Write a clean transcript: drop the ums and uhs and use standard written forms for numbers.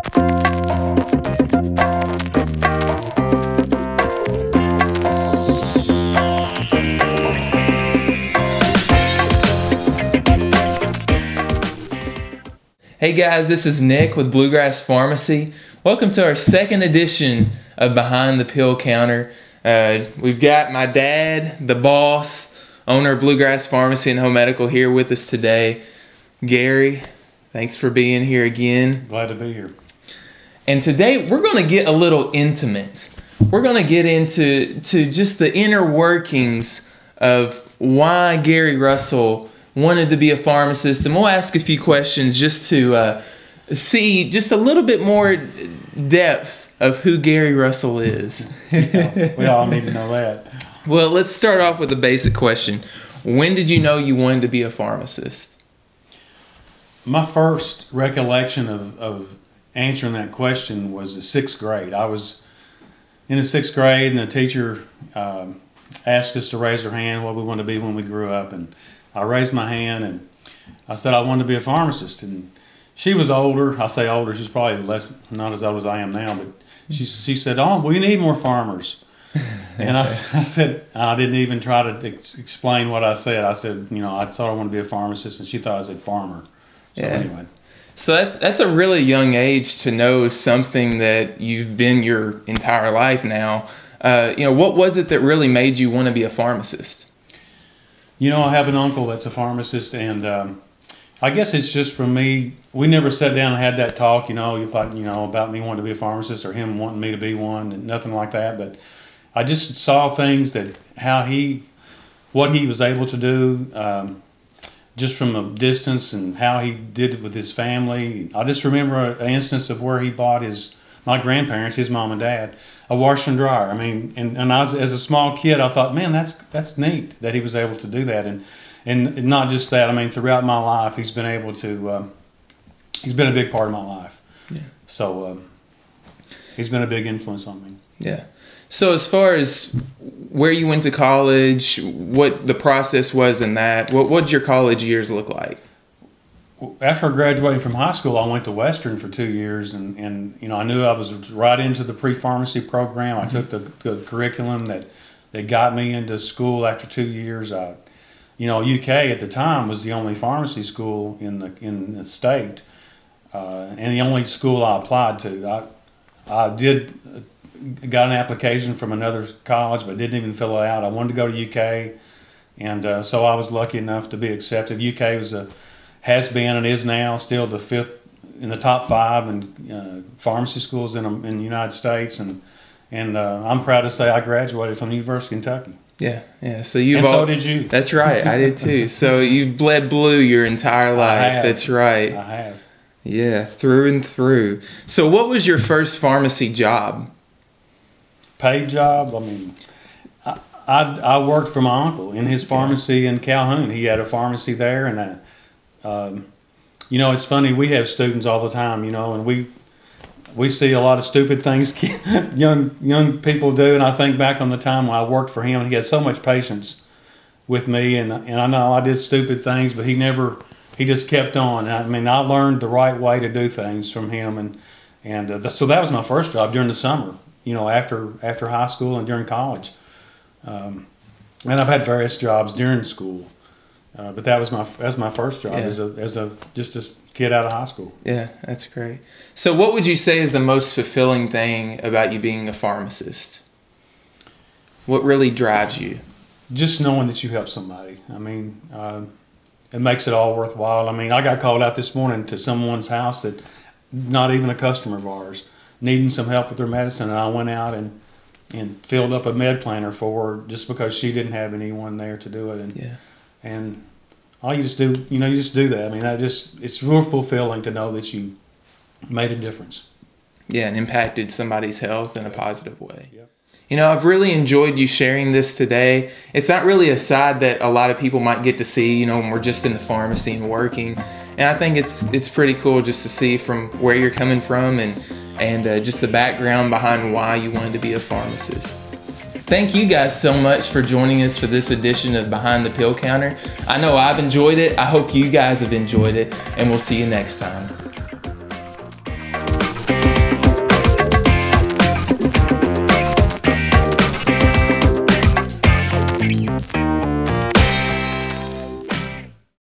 Hey guys, this is Nick with Bluegrass Pharmacy. Welcome to our second edition of Behind the Pill Counter. We've got my dad, the boss, owner of Bluegrass Pharmacy and Home Medical, here with us today. Gary, thanks for being here again. Glad to be here. And today we're going to get a little intimate. We're going to get into just the inner workings of why Gary Russell wanted to be a pharmacist, and we'll ask a few questions just to see just a little bit more depth of who Gary Russell is. We all need to know that. Well, let's start off with a basic question. When did you know you wanted to be a pharmacist? My first recollection of answering that question was the 6th grade. I was in the 6th grade, and the teacher asked us to raise our hand what we wanted to be when we grew up, and I raised my hand and I said I wanted to be a pharmacist. And she was older. I say older, she's probably not as old as I am now, but she said, "Oh, we need more farmers." And I said, I didn't even try to explain what I said. I said, I thought I wanted to be a pharmacist, and she thought I said farmer. So anyway. So that's a really young age to know something that you've been your entire life now. What was it that really made you want to be a pharmacist? I have an uncle that's a pharmacist, and I guess it's just from me. We never sat down and had that talk, about me wanting to be a pharmacist or him wanting me to be one, and nothing like that. But I just saw things that what he was able to do just from a distance, and how he did it with his family. I just remember an instance of where he bought my grandparents, his mom and dad, a washer and dryer. I mean, and I was, as a small kid, I thought, man, that's neat that he was able to do that. And not just that, I mean, throughout my life, he's been able to, he's been a big part of my life. Yeah. So he's been a big influence on me. Yeah. So as far as where you went to college, what the process was in that, what did your college years look like? After graduating from high school, I went to Western for 2 years, and I knew I was right into the pre-pharmacy program. I took the curriculum that got me into school after 2 years. UK at the time was the only pharmacy school in the state, and the only school I applied to. I got an application from another college, but didn't even fill it out. I wanted to go to UK, and so I was lucky enough to be accepted. UK has been and is now still the 5th in the top 5 in pharmacy schools in the United States, and I'm proud to say I graduated from the University of Kentucky. Yeah. So so did you. That's right, I did too. So you've bled blue your entire life. I have. That's right. I have. Yeah, through and through. So what was your first pharmacy job? Paid job? I mean, I worked for my uncle in his pharmacy in Calhoun. He had a pharmacy there, and it's funny, we have students all the time, and we see a lot of stupid things young people do, and I think back on the time when I worked for him, and he had so much patience with me, and I know I did stupid things, but he just kept on. I mean, I learned the right way to do things from him, and so that was my first job during the summer, after high school and during college. And I've had various jobs during school. But that was my first job as just a kid out of high school. Yeah, that's great. So what would you say is the most fulfilling thing about you being a pharmacist? What really drives you? Just knowing that you help somebody. I mean, it makes it all worthwhile. I mean, I got called out this morning to someone's house that not even a customer of ours, needing some help with their medicine, and I went out and filled up a med planner for her just because she didn't have anyone there to do it. And all you just do, you just do that. I mean, it's real fulfilling to know that you made a difference. Yeah, and impacted somebody's health in a positive way. Yep. I've really enjoyed you sharing this today. It's not really a side that a lot of people might get to see, when we're just in the pharmacy and working. And I think it's pretty cool just to see from where you're coming from and just the background behind why you wanted to be a pharmacist. Thank you guys so much for joining us for this edition of Behind the Pill Counter. I know I've enjoyed it. I hope you guys have enjoyed it, and we'll see you next time.